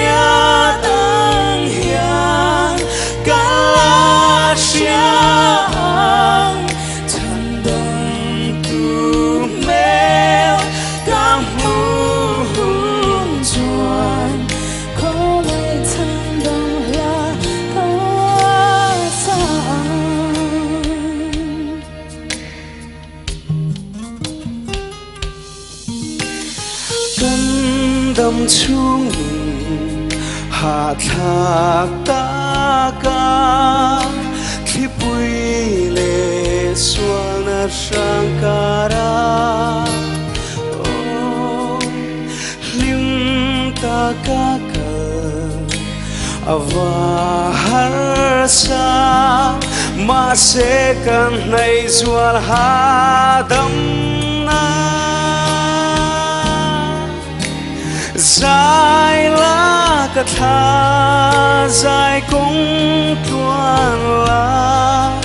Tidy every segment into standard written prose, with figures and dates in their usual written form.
siat ang hiang kalasyang tandang tumel kamuhung chuan ko lại tandang la kasang đâm chung hạ thạc ta ca khi bụi lệ xuân na sang cara lim ta ca và har sa mà sẽ cần này dual ha đâm dài lá cà tha dài cũng tuan lá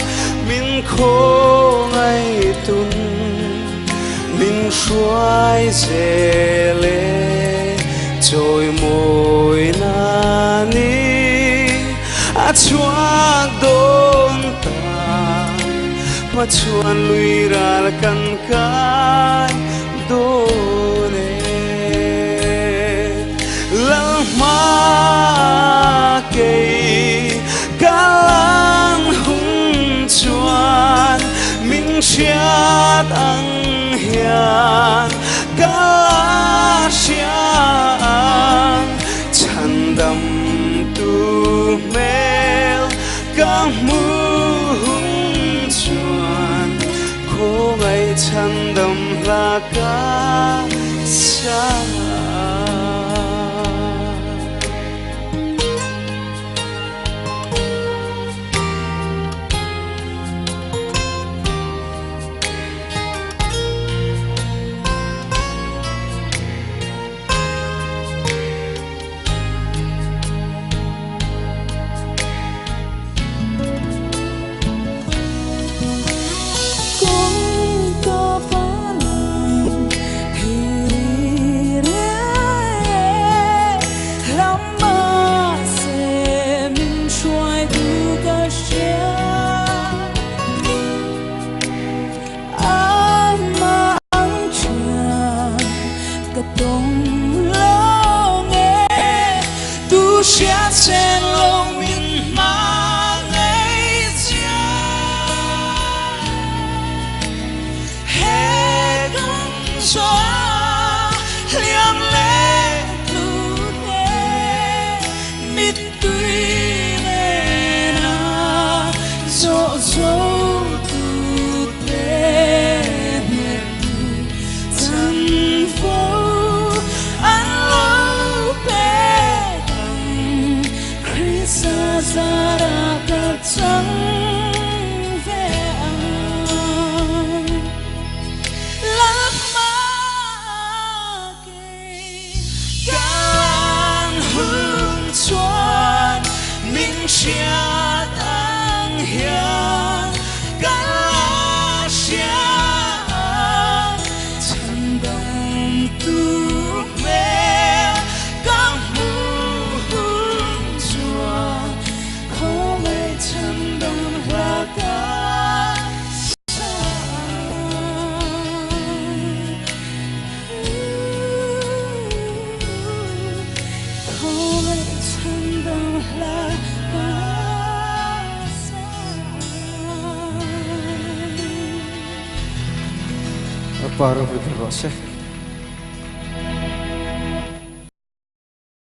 mình khô ngày tuần mình xoay dễ lệ rồi môi nani chuak đôn ta mà chuan lui ra căn cái đôn ma kê kalang hung chuan minh siat ang hian kalasyang chandam tu mel kamuhung chuan ko ngai chandam la ka sa siat sen long min ma ngày chia he gong xoa liang lệ tu nghe mít tươi nghe na dỗ dỗ tu tê nghe tu thân phố Zara cả trắng về lắc má kề càng hương chuan minh siat ang hiang kalasyang chandang tu mel kamuhung chuan chandang la Para Rose.